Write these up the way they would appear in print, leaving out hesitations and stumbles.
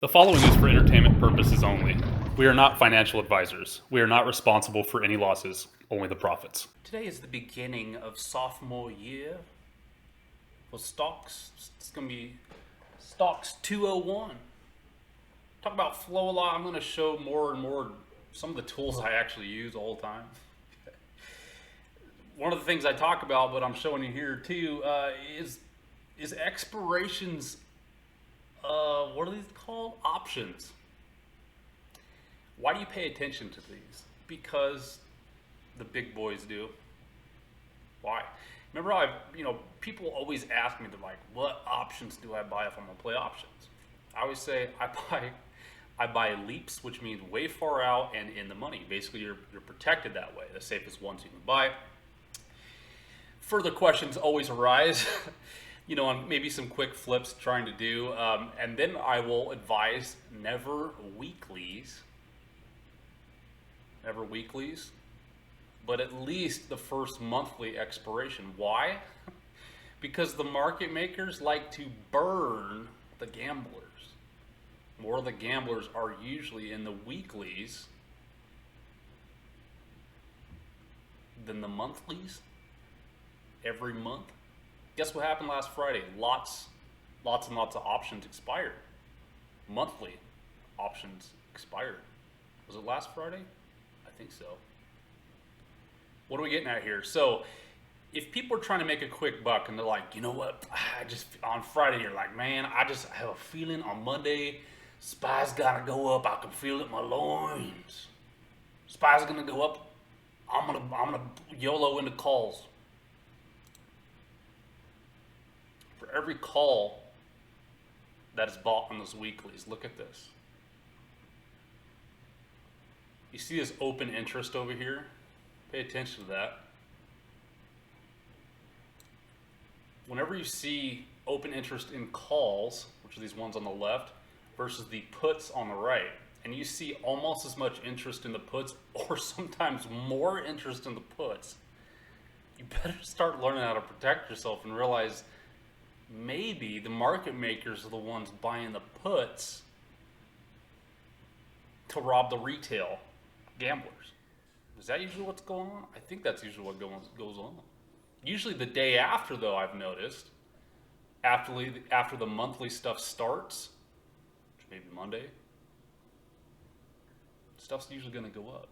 The following is for entertainment purposes only. We are not financial advisors. We are not responsible for any losses, only the profits. Today is the beginning of sophomore year for stocks. It's going to be stocks 201. Talk about flow a lot. I'm going to show more and more some of the tools I actually use all the time. One of the things I talk about, but I'm showing you here too, is expirations. What are these called? Options. Why do you pay attention to these? Because the big boys do. Why? Remember, people always ask me, they're like, what options do I buy if I'm gonna play options? I always say I buy leaps, which means way far out and in the money. Basically, you're protected that way. The safest ones you can buy. Further questions always arise. On maybe some quick flips trying to do, and then I will advise never weeklies, but at least the first monthly expiration. Why? Because the market makers like to burn the gamblers. More of the gamblers are usually in the weeklies than the monthlies every month. Guess what happened last Friday? Lots and lots of options expired. Monthly options expired. Was it last Friday? I think so. What are we getting at here? So if people are trying to make a quick buck and they're like, you know what? On Friday, you're like, man, I just have a feeling on Monday, SPY's gotta go up. I can feel it in my loins. SPY's gonna go up. I'm gonna YOLO into calls. For every call that is bought on those weeklies, look at this. You see this open interest over here? Pay attention to that. Whenever you see open interest in calls, which are these ones on the left, versus the puts on the right, and you see almost as much interest in the puts, or sometimes more interest in the puts, you better start learning how to protect yourself and realize maybe the market makers are the ones buying the puts to rob the retail gamblers. Is that usually what's going on? I think that's usually what goes on. Usually the day after, though, I've noticed, after the monthly stuff starts, which may be Monday, stuff's usually going to go up.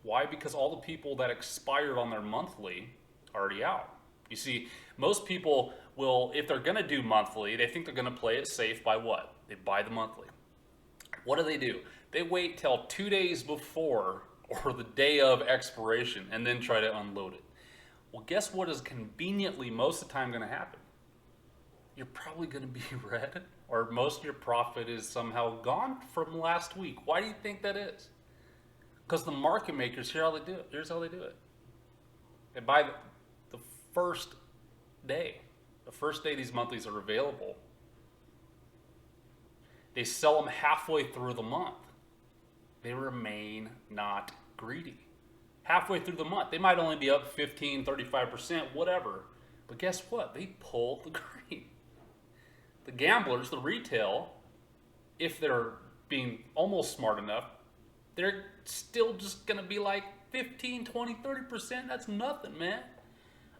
Why? Because all the people that expired on their monthly are already out. You see, most people will, if they're going to do monthly, they think they're going to play it safe by what? They buy the monthly. What do? They wait till 2 days before or the day of expiration and then try to unload it. Well, guess what is conveniently most of the time going to happen? You're probably going to be red, or most of your profit is somehow gone from last week. Why do you think that is? Because the market makers, here's how they do it. They buy the first day. The first day these monthlies are available, they sell them halfway through the month. They remain not greedy. Halfway through the month, they might only be up 15, 35%, whatever. But guess what? They pull the green. The gamblers, the retail, if they're being almost smart enough, they're still just going to be like 15, 20, 30%. That's nothing, man.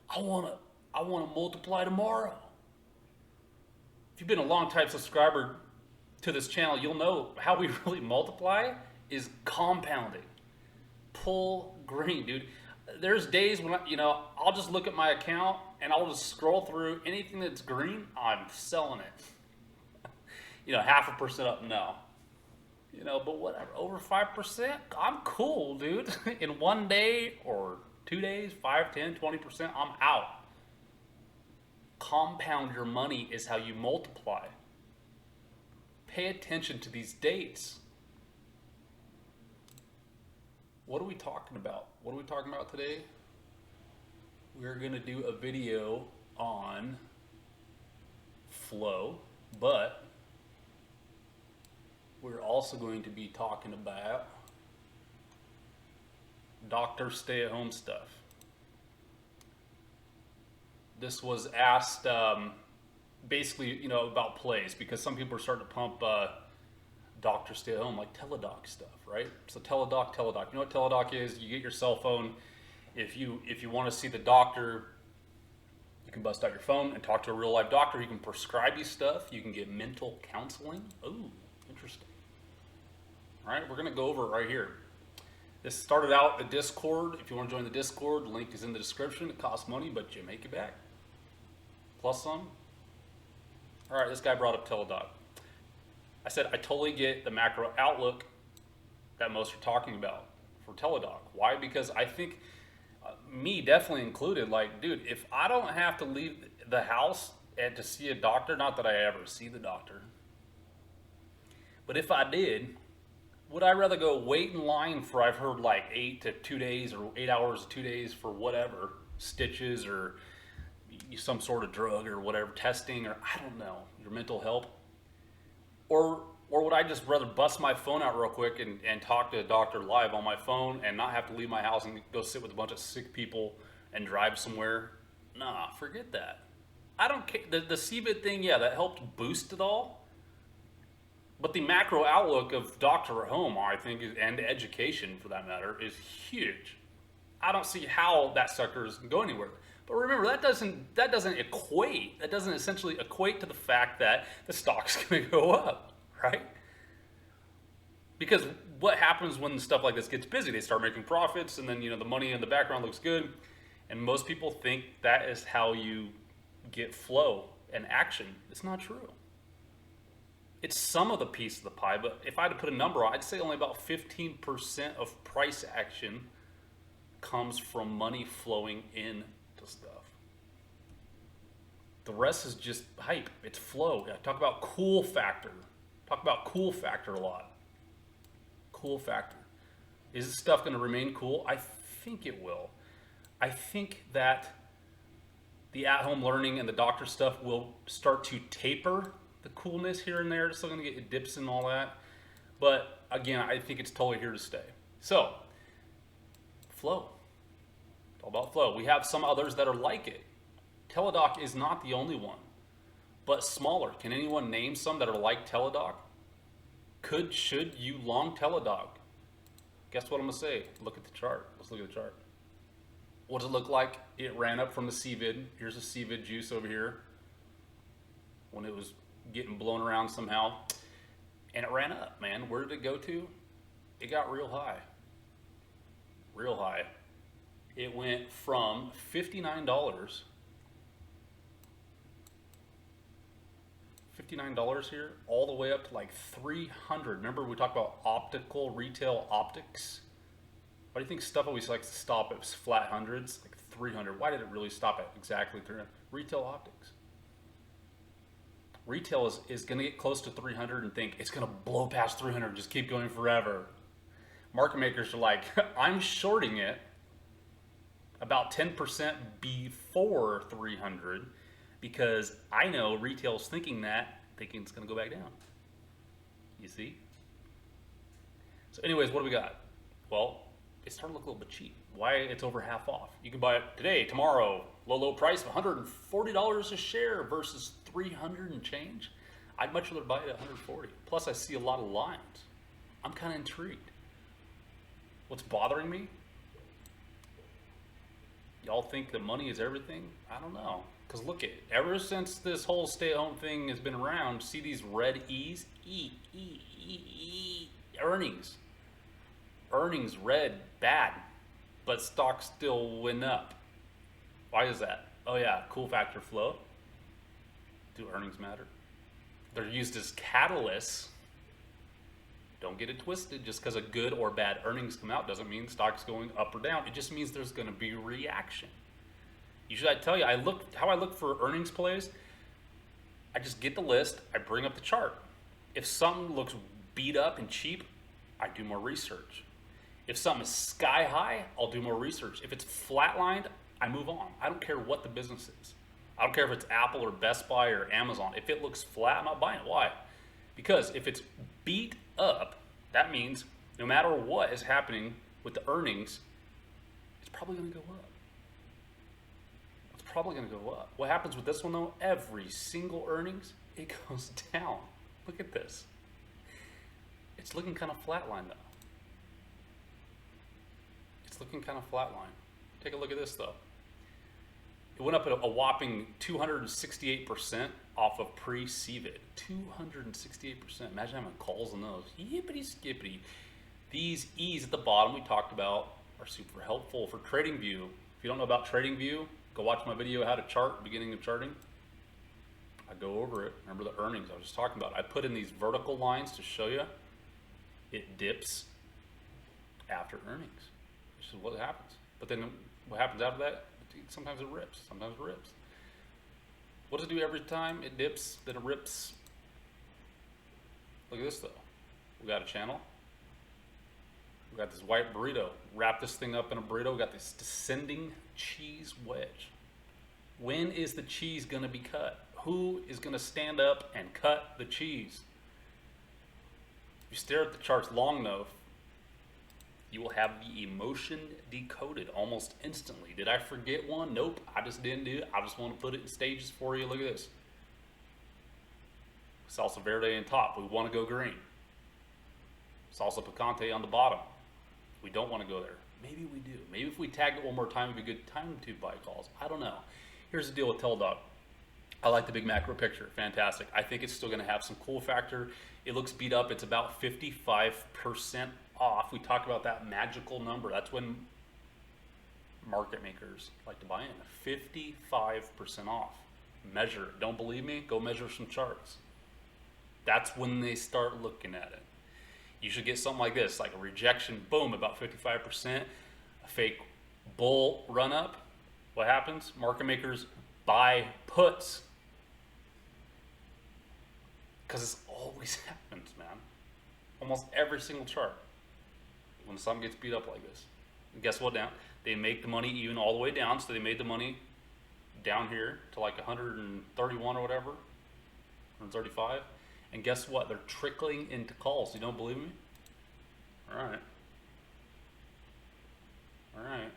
I want to multiply tomorrow. If you've been a long time subscriber to this channel, you'll know how we really multiply is compounding. Pull green, dude. There's days when I'll just look at my account and I'll just scroll through anything that's green. I'm selling it. 0.5% up, no. But whatever, over 5%, I'm cool, dude. In 1 day or 2 days, 5, 10, 20%, I'm out. Compound your money is how you multiply. Pay attention to these dates. What are we talking about? What are we talking about today? We're going to do a video on flow, but we're also going to be talking about doctor stay-at-home stuff. This was asked basically, about plays, because some people are starting to pump doctors stay at home, like TeleDoc stuff, right? So TeleDoc. You know what TeleDoc is? You get your cell phone. If you want to see the doctor, you can bust out your phone and talk to a real live doctor. He can prescribe you stuff. You can get mental counseling. Ooh, interesting. All right, we're gonna go over it right here. This started out the Discord. If you want to join the Discord, the link is in the description. It costs money, but you make it back. Plus some. All right, this guy brought up TeleDoc. I said, I totally get the macro outlook that most are talking about for TeleDoc. Why? Because I think, me definitely included, like, dude, if I don't have to leave the house and to see a doctor, not that I ever see the doctor, but if I did, would I rather go wait in line for, I've heard, like 8 to 2 days or 8 hours to 2 days for whatever, stitches or some sort of drug or whatever, testing, or I don't know, your mental health? Or would I just rather bust my phone out real quick and talk to a doctor live on my phone and not have to leave my house and go sit with a bunch of sick people and drive somewhere? Nah, forget that. I don't care. The CVID thing, yeah, that helped boost it all. But the macro outlook of doctor at home, I think, and education for that matter, is huge. I don't see how that sucker is going to go anywhere. But remember, that doesn't equate. That doesn't essentially equate to the fact that the stock's going to go up, right? Because what happens when stuff like this gets busy? They start making profits, and then the money in the background looks good, and most people think that is how you get flow and action. It's not true. It's some of the piece of the pie, but if I had to put a number on, I'd say only about 15% of price action comes from money flowing in to stuff. The rest is just hype. It's flow. Yeah, talk about cool factor. Talk about cool factor a lot. Cool factor. Is this stuff going to remain cool? I think it will. I think that the at-home learning and the doctor stuff will start to taper the coolness here and there. It's still going to get dips and all that. But again, I think it's totally here to stay. So, flow. It's all about flow. We have some others that are like it. TeleDoc is not the only one, but smaller. Can anyone name some that are like TeleDoc? Should you long TeleDoc? Guess what I'm going to say? Look at the chart. Let's look at the chart. What does it look like? It ran up from the CVID. Here's a CVID juice over here when it was getting blown around somehow. And it ran up, man. Where did it go to? It got real high. Real high. It went from $59 here all the way up to like 300. Remember we talked about optical retail optics? Why do you think stuff always likes to stop at flat hundreds, like 300? Why did it really stop at exactly 300? Retail optics. Retail is going to get close to 300 and think it's going to blow past 300, just keep going forever. Market makers are like, I'm shorting it about 10% before 300 because I know retail's thinking it's going to go back down. You see? So anyways, what do we got? Well, it's starting to look a little bit cheap. Why? It's over half off. You can buy it today, tomorrow, low price of $140 a share versus 300 and change. I'd much rather buy it at 140. Plus, I see a lot of lines. I'm kind of intrigued. What's bothering me? Y'all think that money is everything? I don't know. Because look at it. Ever since this whole stay-at-home thing has been around, see these red E's? Earnings. Earnings red, bad. But stocks still went up. Why is that? Oh yeah, cool factor flow. Do earnings matter? They're used as catalysts. Don't get it twisted. Just because a good or bad earnings come out doesn't mean stock's going up or down. It just means there's going to be reaction. Usually I tell you, how I look for earnings plays. I just get the list. I bring up the chart. If something looks beat up and cheap, I do more research. If something is sky high, I'll do more research. If it's flatlined, I move on. I don't care what the business is. I don't care if it's Apple or Best Buy or Amazon. If it looks flat, I'm not buying it. Why? Because if it's beat up, that means no matter what is happening with the earnings, it's probably going to go up. It's probably going to go up. What happens with this one though? Every single earnings, it goes down. Look at this. It's looking kind of flatline though. It's looking kind of flatline. Take a look at this though. It went up at a whopping 268% off of pre-CVID. 268%. Imagine having calls on those. Yippity skippity. These E's at the bottom we talked about are super helpful for TradingView. If you don't know about TradingView, go watch my video how to chart, beginning of charting. I go over it. Remember the earnings I was just talking about. I put in these vertical lines to show you. It dips after earnings. This is what happens. But then what happens after that? Sometimes it rips. Sometimes it rips. What does it do every time? It dips, then it rips. Look at this though. We got a channel. We got this white burrito. Wrap this thing up in a burrito. We got this descending cheese wedge. When is the cheese going to be cut? Who is going to stand up and cut the cheese? If you stare at the charts long enough, you will have the emotion decoded almost instantly. Did I forget one? Nope, I just didn't do it. I just want to put it in stages for you. Look at this. Salsa verde on top. We want to go green. Salsa picante on the bottom. We don't want to go there. Maybe we do. Maybe if we tagged it one more time, it'd be a good time to buy calls. I don't know. Here's the deal with TeleDoc. I like the big macro picture. Fantastic. I think it's still going to have some cool factor. It looks beat up. It's about 55% off. We talked about that magical number. That's when market makers like to buy in. 55% off. Measure it. Don't believe me? Go measure some charts. That's when they start looking at it. You should get something like this, like a rejection, boom, about 55%. A fake bull run up. What happens? Market makers buy puts. Because this always happens, man. Almost every single chart. When something gets beat up like this. And guess what now? They make the money even all the way down. So they made the money down here to like 131 or whatever. 135. And guess what? They're trickling into calls. You don't believe me? All right. All right.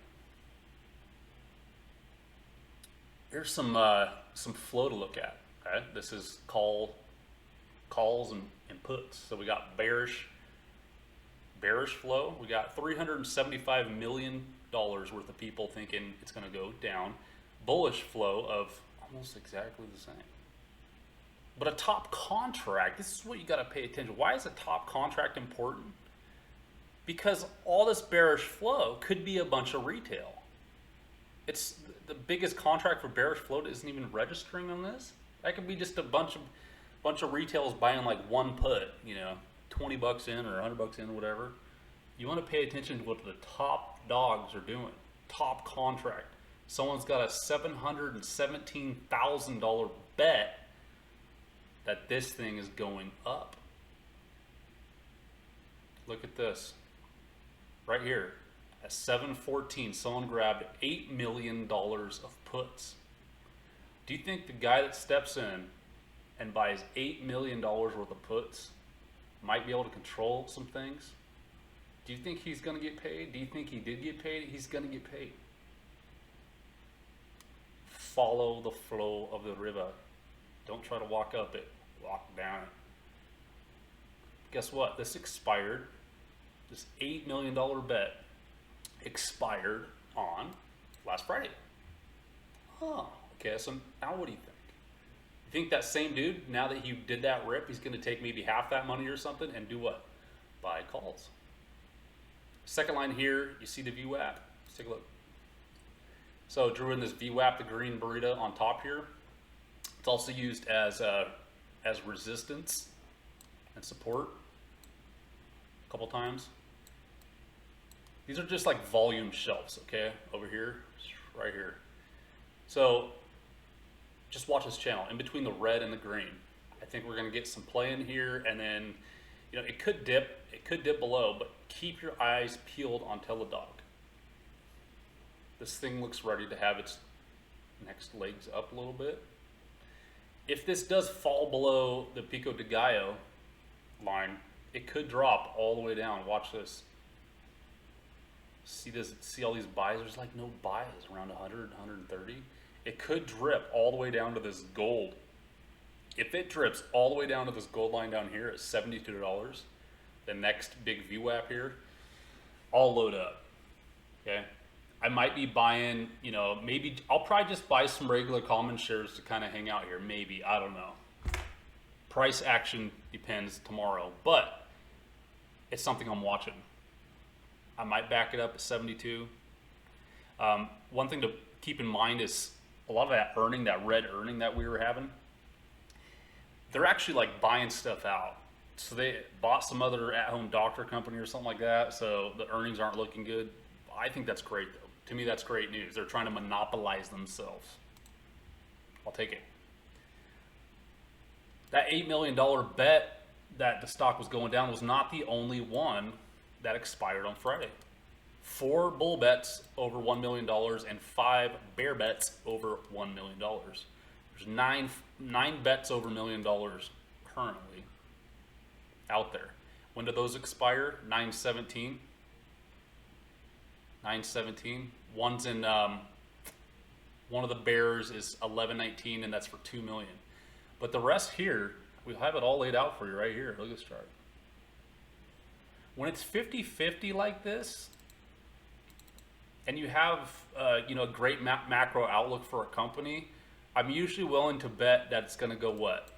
Here's some flow to look at. Okay, this is calls and puts. So we got bearish flow. We got $375 million worth of people thinking it's going to go down. Bullish flow of almost exactly the same. But a top contract, this is what you got to pay attention. Why is a top contract important? Because all this bearish flow could be a bunch of retail. It's the biggest contract for bearish flow isn't even registering on this. That could be just a bunch of retails buying like one put, you know, 20 bucks in or 100 bucks in or whatever. You want to pay attention to what the top dogs are doing. Top contract. Someone's got a $717,000 bet that this thing is going up. Look at this. Right here. At 714, someone grabbed $8 million of puts. Do you think the guy that steps in and buys $8 million worth of puts might be able to control some things? Do you think he's going to get paid? Do you think he did get paid? He's going to get paid. Follow the flow of the river. Don't try to walk up it, walk down it. Guess what? This expired. This $8 million bet expired on last Friday. Oh, okay, so now what do you think? You think that same dude, now that he did that rip, he's going to take maybe half that money or something and do what? Buy calls. Second line here, you see the VWAP. Let's take a look. So drew in this VWAP, the green burrito on top here. It's also used as resistance and support a couple times. These are just like volume shelves, okay? Over here, right here. So just watch this channel in between the red and the green. I think we're gonna get some play in here, and then, you know, it could dip below, but keep your eyes peeled on TeleDoc. This thing looks ready to have its next legs up a little bit. If this does fall below the Pico de Gallo line, it could drop all the way down. Watch this. See this? See all these buys? There's like no buys around 100, 130. It could drip all the way down to this gold. If it drips all the way down to this gold line down here at $72, the next big VWAP here, I'll load up. Okay. I might be buying, you know, maybe I'll probably just buy some regular common shares to kind of hang out here. Maybe, I don't know. Price action depends tomorrow, but it's something I'm watching. I might back it up at 72. One thing to keep in mind is a lot of that earning, that red earning that we were having, they're actually like buying stuff out. So they bought some other at-home doctor company or something like that, so the earnings aren't looking good. I think that's great, though. To me, that's great news. They're trying to monopolize themselves. I'll take it. That $8 million bet that the stock was going down was not the only one that expired on Friday. 4 bull bets over $1 million and 5 bear bets over $1 million. There's nine bets over $1 million currently out there. When do those expire? 9/17. 9/17. One's in one of the bears is 11/19, and that's for $2 million. But the rest here, we have it all laid out for you right here. Look at this chart. When it's 50-50 like this, and you have you know, a great macro outlook for a company, I'm usually willing to bet that it's going to go what?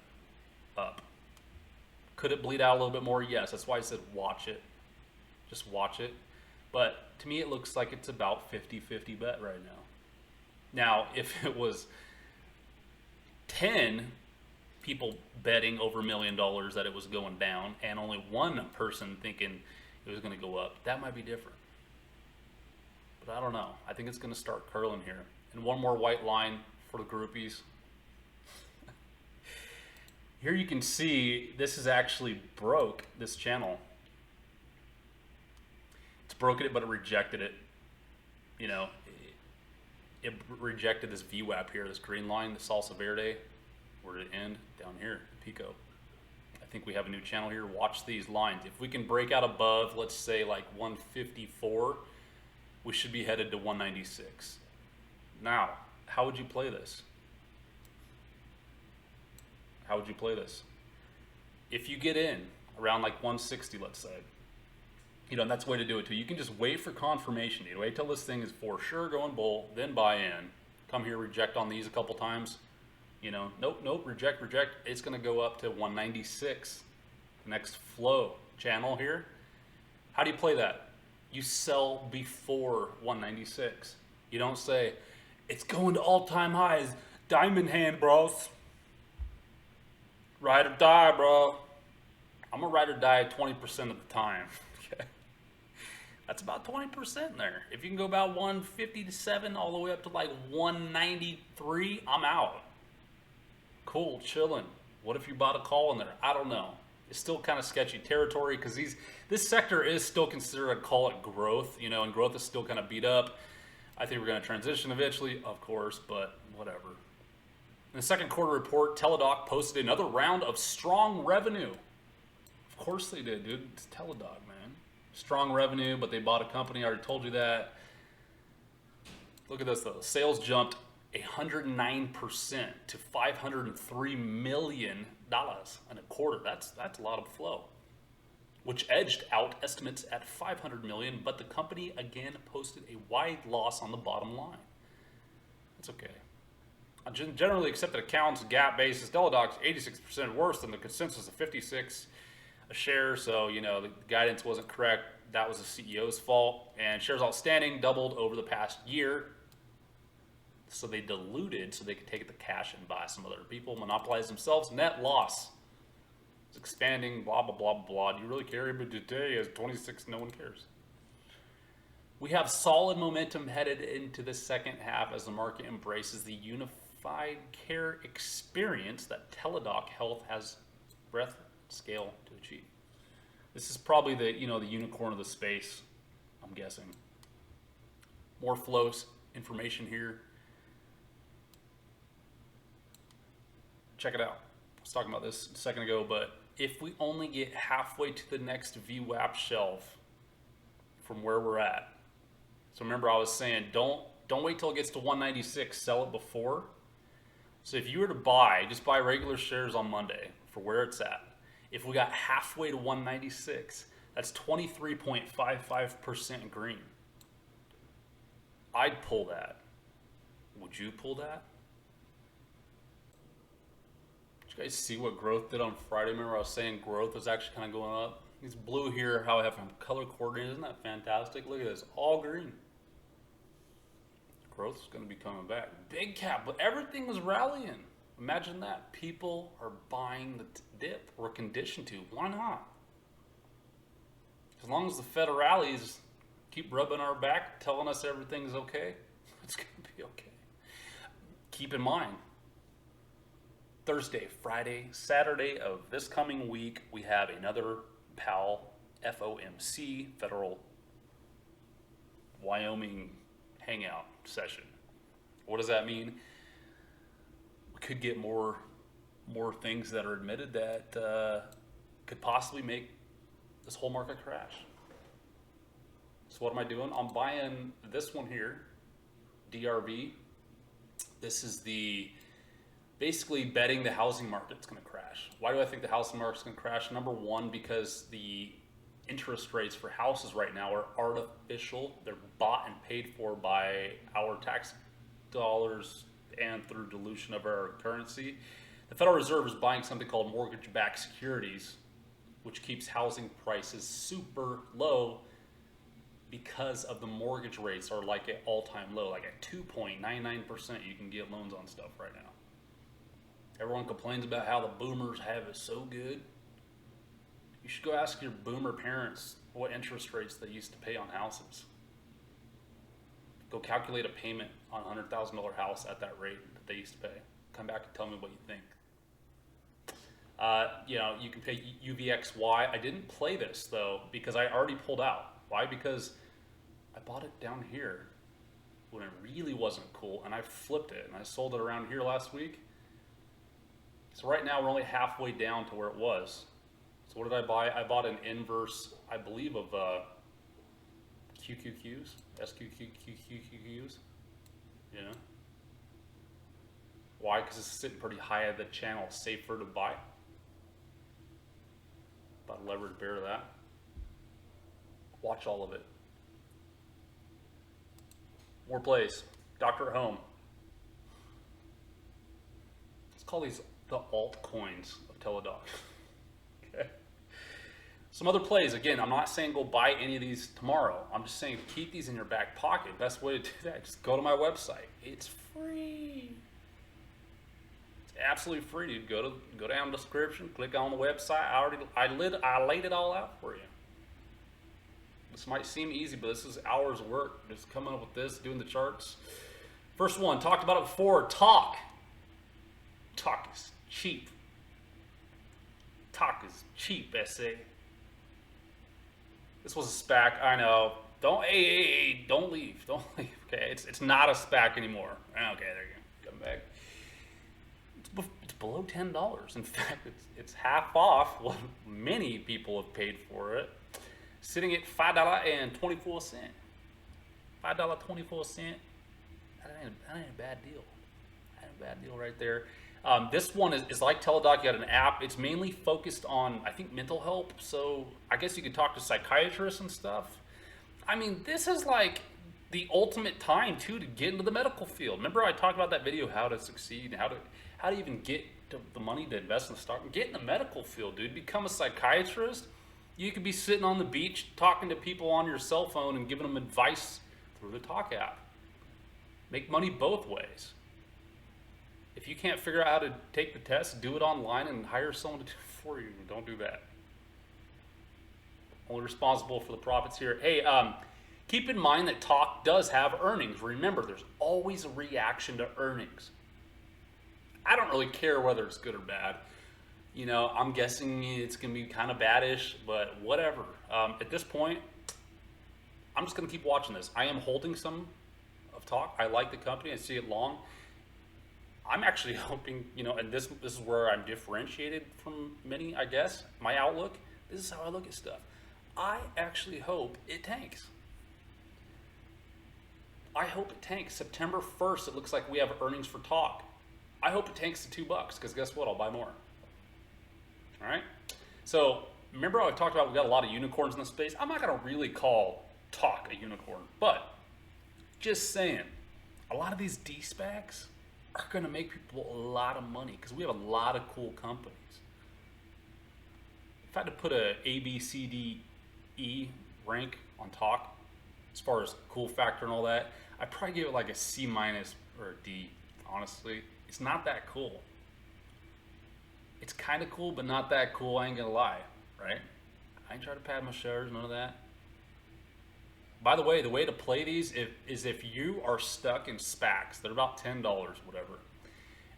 Up. Could it bleed out a little bit more? Yes. That's why I said watch it. Just watch it. But to me, it looks like it's about 50-50 bet right now. Now, if it was 10 people betting over $1 million that it was going down and only one person thinking it was going to go up, that might be different. But I don't know. I think it's going to start curling here. And one more white line for the groupies. Here you can see this is actually broke, this channel. It's broken it, but it rejected it. You know, it rejected this VWAP here, this green line, the Salsa Verde. Where did it end? Down here, Pico. I think we have a new channel here. Watch these lines. If we can break out above, let's say like 154, we should be headed to 196. Now, how would you play this? How would you play this? If you get in around like 160, let's say, you know, and that's the way to do it too. You can just wait for confirmation. You wait till this thing is for sure going bull, then buy in. Come here, reject on these a couple times. You know, nope, reject. It's going to go up to 196. Next flow channel here. How do you play that? You sell before 196. You don't say, it's going to all-time highs. Diamond hand, bros. Ride or die, bro. I'm a ride or die 20% of the time. Okay. That's about 20% there. If you can go about 157 all the way up to like 193, I'm out. Cool, chilling. What if you bought a call in there? I don't know. It's still kind of sketchy territory because this sector is still considered, I'd call it growth, you know, and growth is still kind of beat up. I think we're going to transition eventually, of course, but whatever. In the second quarter report, TeleDoc posted another round of strong revenue. Of course they did, dude. It's TeleDoc, man. Strong revenue, but they bought a company. I already told you that. Look at this, though. Sales jumped 109% to $503 million in a quarter. That's a lot of flow, which edged out estimates at $500 million, but the company again posted a wide loss on the bottom line. That's okay. On generally accepted accounts GAAP basis, TeleDoc's 86% worse than the consensus of 56 a share. So, you know, the guidance wasn't correct. That was the CEO's fault. And shares outstanding doubled over the past year. So they diluted so they could take the cash and buy some other people, monopolize themselves. Net loss. It's expanding, blah, blah, blah, blah. Do you really care? But today is 26, no one cares. We have solid momentum headed into the second half as the market embraces the unified care experience that TeleDoc Health has breadth scale to achieve. This is probably the, you know, the unicorn of the space, I'm guessing. More flows, information here. Check it out. I was talking about this a second ago, but if we only get halfway to the next VWAP shelf from where we're at. So remember I was saying don't wait till it gets to 196, sell it before. So if you were to buy, just buy regular shares on Monday for where it's at. If we got halfway to 196, That's 23.55% green. I'd pull that. Would you pull that? Did you guys see what growth did on Friday? Remember I was saying growth is actually kind of going up? These blue here, how I have them color coordinated, isn't that fantastic? Look at this, all green. Growth is going to be coming back. Big cap, but everything is rallying. Imagine that. People are buying the dip. We're conditioned to. Why not? As long as the Fed rallies keep rubbing our back, telling us everything's okay, it's going to be okay. Keep in mind, Thursday, Friday, Saturday of this coming week, we have another PAL, FOMC, Federal Wyoming Hangout session. What does that mean? We could get more things that are admitted that could possibly make this whole market crash. So what am I doing? I'm buying this one here, DRV. This is basically betting the housing market's going to crash. Why do I think the housing market's going to crash? Number one, because the interest rates for houses right now are artificial. They're bought and paid for by our tax dollars and through dilution of our currency. The Federal Reserve is buying something called mortgage-backed securities, which keeps housing prices super low because of the mortgage rates are like at all-time low, like at 2.99% you can get loans on stuff right now. Everyone complains about how the boomers have it so good. You should go ask your boomer parents what interest rates they used to pay on houses. Go calculate a payment on a $100,000 house at that rate that they used to pay. Come back and tell me what you think. You can pay UVXY. I didn't play this though because I already pulled out. Why? Because I bought it down here when it really wasn't cool, and I flipped it and I sold it around here last week. So right now we're only halfway down to where it was. So what did I buy? I bought an inverse, I believe, of QQQs, SQQQQs. Yeah. Why? Because it's sitting pretty high at the channel, safer to buy. About a leverage bear of that. Watch all of it. More plays. Doctor at home. Let's call these the altcoins of TeleDoc. Okay. Some other plays. Again, I'm not saying go buy any of these tomorrow. I'm just saying keep these in your back pocket. Best way to do that, just go to my website. It's free. It's absolutely free, dude. Go down the description, click on the website. I laid it all out for you. This might seem easy, but this is hours of work. Just coming up with this, doing the charts. First one, talked about it before. Talk. Talk is cheap. Talk is cheap, SA. This was a SPAC, I know. Don't leave. Don't leave. Okay, it's not a SPAC anymore. Okay, there you go. Come back. It's below $10. In fact, it's half off what many people have paid for it. Sitting at $5.24. $5.24. That ain't a bad deal. That ain't a bad deal right there. This one is like TeleDoc. You got an app. It's mainly focused on, I think, mental health. So I guess you could talk to psychiatrists and stuff. I mean, this is like the ultimate time too to get into the medical field. Remember I talked about that video, how to succeed, how to even get the money to invest in the stock. Get in the medical field, dude. Become a psychiatrist. You could be sitting on the beach talking to people on your cell phone and giving them advice through the Talk app. Make money both ways. If you can't figure out how to take the test, do it online and hire someone to do it for you. Don't do that. Only responsible for the profits here. Hey, keep in mind that Talk does have earnings. Remember, there's always a reaction to earnings. I don't really care whether it's good or bad. You know, I'm guessing it's going to be kind of baddish, but whatever. At this point, I'm just going to keep watching this. I am holding some of Talk. I like the company. I see it long. I'm actually hoping, you know, and this is where I'm differentiated from many, I guess, my outlook. This is how I look at stuff. I actually hope it tanks. I hope it tanks. September 1st, it looks like we have earnings for Talk. I hope it tanks to $2 because guess what? I'll buy more. All right. So remember I talked about we got a lot of unicorns in the space? I'm not going to really call Talk a unicorn, but just saying, a lot of these D-SPACs are going to make people a lot of money because we have a lot of cool companies. If I had to put a A, B, C, D, E rank on Talk, as far as cool factor and all that, I'd probably give it like a C minus or a D, honestly. It's not that cool. It's kind of cool, but not that cool, I ain't gonna lie, right? I ain't trying to pad my shoulders, none of that. By the way to play these is if you are stuck in SPACs, they're about $10, whatever,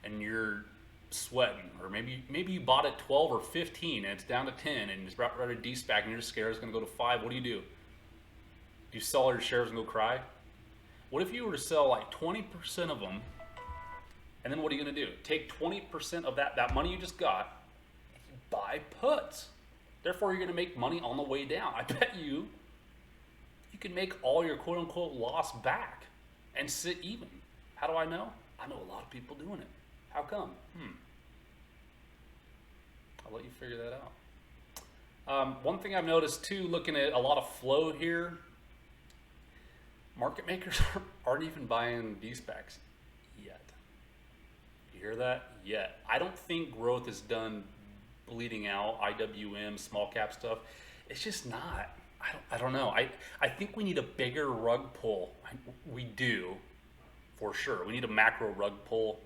and you're sweating, or maybe you bought at 12 or 15 and it's down to 10 and it's about ready to de-SPAC and you're scared it's gonna go to 5, what do? Do you sell all your shares and go cry? What if you were to sell like 20% of them, and then what are you gonna do? Take 20% of that money you just got, buy puts. Therefore, you're gonna make money on the way down. I bet you can make all your quote unquote loss back and sit even. How do I know? I know a lot of people doing it. How come? I'll let you figure that out. One thing I've noticed too, looking at a lot of flow here, market makers aren't even buying D-SPACs yet. You hear that? Yet. I don't think growth is done bleeding out, IWM, small cap stuff. It's just not. I don't know. I think we need a bigger rug pull. We do, for sure. We need a macro rug pull.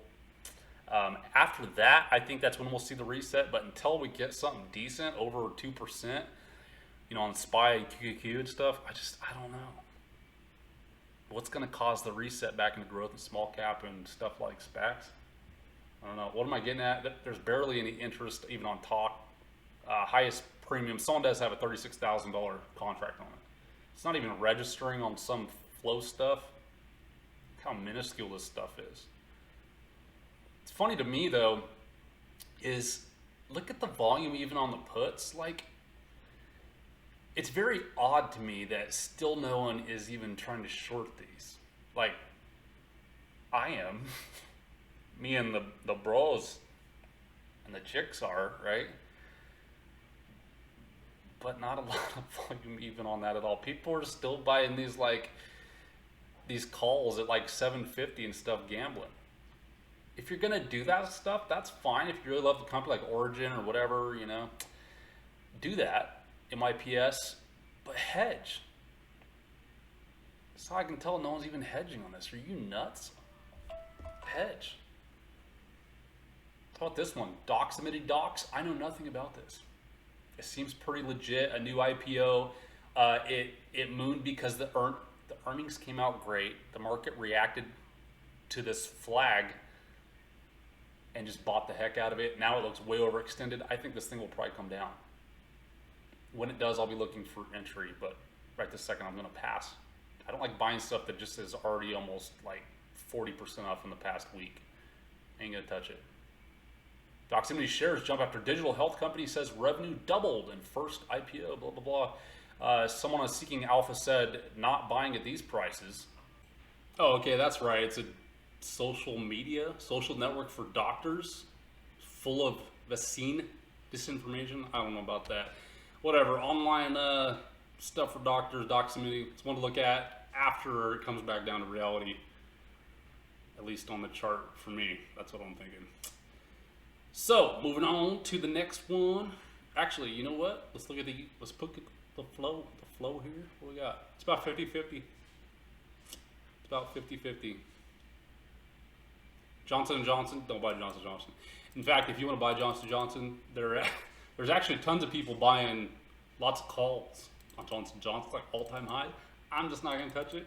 After that, I think that's when we'll see the reset. But until we get something decent, over 2%, on SPY, QQQ and stuff, I don't know. What's going to cause the reset back into growth in small cap and stuff like SPACs? I don't know. What am I getting at? There's barely any interest even on Talk. Highest premium. Someone does have a $36,000 contract on it. It's not even registering on some flow stuff. Look how minuscule this stuff is. It's funny to me though, is look at the volume even on the puts. Like, it's very odd to me that still no one is even trying to short these. Like, I am. Me and the bros and the chicks are, right? But not a lot of volume even on that at all. People are still buying these calls at like 750 and stuff, gambling. If you're gonna do that stuff, that's fine. If you really love the company like Origin or whatever, do that. MIPS, but hedge. That's how I can tell no one's even hedging on this. Are you nuts? Hedge. How about this one? Doximity Docs. I know nothing about this. It seems pretty legit. A new IPO. It mooned because the earnings came out great. The market reacted to this flag and just bought the heck out of it. Now it looks way overextended. I think this thing will probably come down. When it does, I'll be looking for entry, but right this second I'm going to pass. I don't like buying stuff that just is already almost like 40% off in the past week. Ain't going to touch it. Doximity shares jump after digital health company says revenue doubled in first IPO, blah, blah, blah. Someone on Seeking Alpha said not buying at these prices. Oh, okay, that's right. It's a social network for doctors full of vaccine disinformation. I don't know about that. Whatever, online stuff for doctors, Doximity. It's one to look at after it comes back down to reality, at least on the chart for me. That's what I'm thinking. So, moving on to the next one. Actually, you know what? Let's put the flow here. What we got? It's about 50-50. It's about 50-50. Johnson & Johnson, don't buy Johnson & Johnson. In fact, if you want to buy Johnson & Johnson, there's actually tons of people buying lots of calls on Johnson & Johnson, like all-time high. I'm just not going to touch it.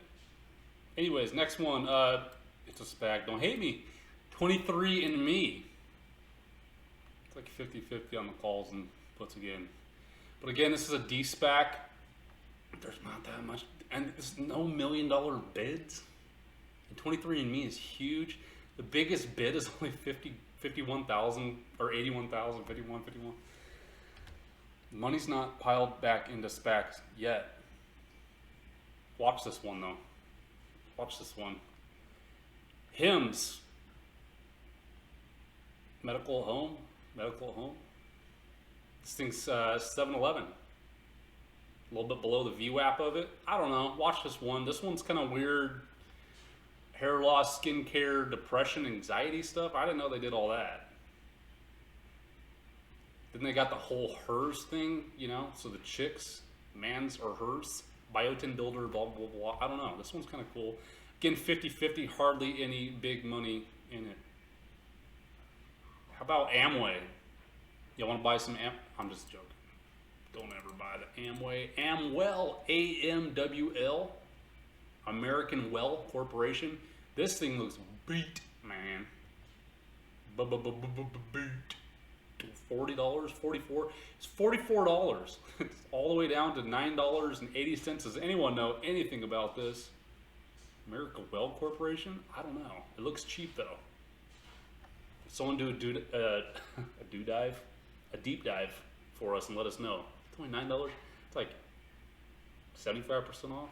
Anyways, next one. It's a SPAC. Don't hate me. 23andMe. It's like 50-50 on the calls and puts again. But again, this is a D-SPAC. There's not that much. And there's no $1 million bids. And 23andMe is huge. The biggest bid is only 51,000 or 81,000, 51. Money's not piled back into SPACs yet. Watch this one though. Watch this one. HIMS. Medical home. This thing's 711. A little bit below the VWAP of it. I don't know. Watch this one. This one's kind of weird. Hair loss, skincare, depression, anxiety stuff. I didn't know they did all that. Then they got the whole hers thing, you know? So the chicks, man's or hers, biotin builder, blah, blah, blah. I don't know. This one's kind of cool. Again, 50-50, hardly any big money in it. How about Amway? You want to buy some I'm just joking. Don't ever buy the Amway. Amwell, AMWL, American Well Corporation. This thing looks beat, man. Beat. $40, 44. It's $44. It's all the way down to $9.80. Does anyone know anything about this? American Well Corporation? I don't know. It looks cheap though. Someone do a deep dive for us and let us know. It's only $9. It's like 75% off.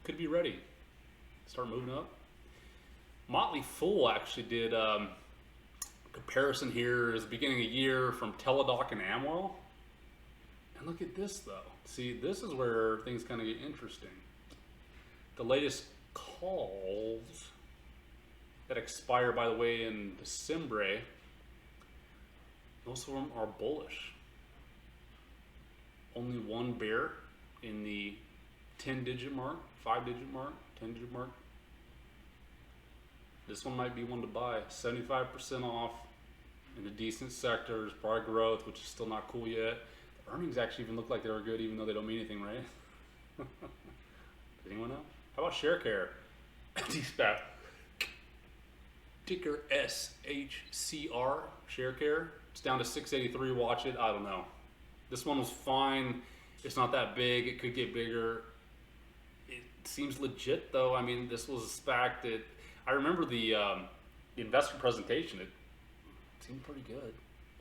Could be ready. Start moving up. Motley Fool actually did comparison here at the beginning of the year from TeleDoc and Amwell. And look at this though. See, this is where things kind of get interesting. The latest calls that expire, by the way, in December, most of them are bullish. Only one bear in the 10-digit mark, 5-digit mark, 10-digit mark. This one might be one to buy. 75% off in a decent sector. There's probably growth, which is still not cool yet. The earnings actually even look like they were good, even though they don't mean anything, right? Does anyone know? How about ShareCare? SPAC. Ticker SHCR, ShareCare. It's down to 683. Watch it. I don't know. This one was fine. It's not that big. It could get bigger. It seems legit, though. I mean, this was a SPAC that I remember the investor presentation. It seemed pretty good.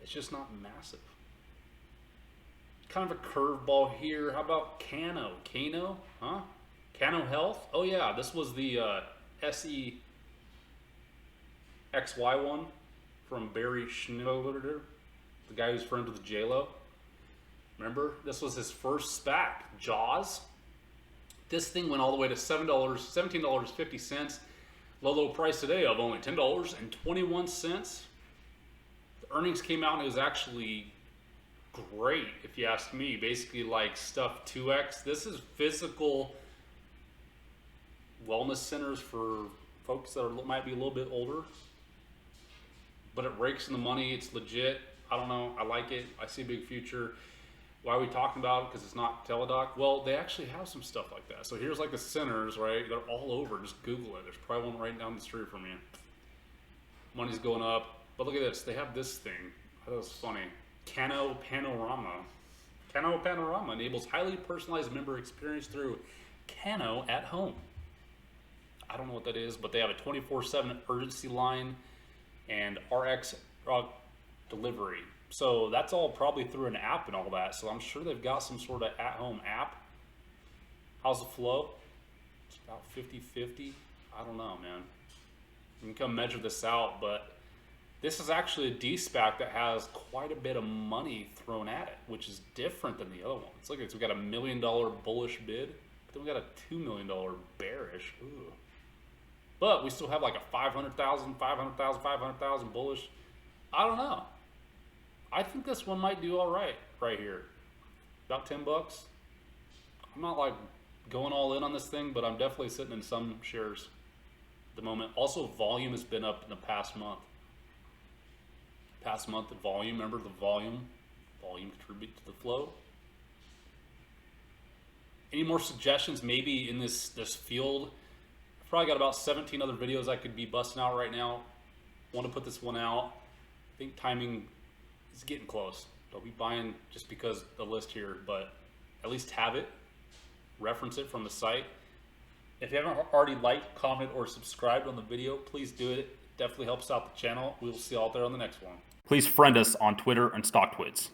It's just not massive. Kind of a curveball here. How about Cano? Cano? Huh? Cano Health? Oh yeah, this was the SEXY one from Barry Schneider, the guy who's friends with J-Lo. Remember? This was his first SPAC, Jaws. This thing went all the way to $17.50. Low price today of only $10.21. The earnings came out and it was actually great, if you ask me. Basically like stuff 2x. This is physical wellness centers for folks that might be a little bit older. But it rakes in the money. It's legit. I don't know. I like it. I see a big future. Why are we talking about it? Because it's not TeleDoc. Well, they actually have some stuff like that. So here's like the centers, right? They're all over. Just Google it. There's probably one right down the street from you. Money's going up. But look at this. They have this thing. I thought it was funny. Cano Panorama. Cano Panorama enables highly personalized member experience through Cano at home. I don't know what that is, but they have a 24/7 urgency line and RX delivery. So that's all probably through an app and all that. So I'm sure they've got some sort of at-home app. How's the flow? It's about 50-50. I don't know, man. You can come measure this out, but this is actually a D-SPAC that has quite a bit of money thrown at it, which is different than the other ones. Look at this. We got $1 million bullish bid, but then we got a $2 million bearish. Ooh. But we still have like a 500,000 bullish. I don't know. I think this one might do all right here. About 10 bucks. I'm not like going all in on this thing, but I'm definitely sitting in some shares at the moment. Also, volume has been up in the past month. The volume, remember the volume contributes to the flow. Any more suggestions maybe in this field? I've probably got about 17 other videos I could be busting out right now. Want to put this one out. I think timing is getting close. Don't be buying just because the list here, but at least have it. Reference it from the site. If you haven't already liked, commented, or subscribed on the video, please do it. It definitely helps out the channel. We will see you out there on the next one. Please friend us on Twitter and StockTwits.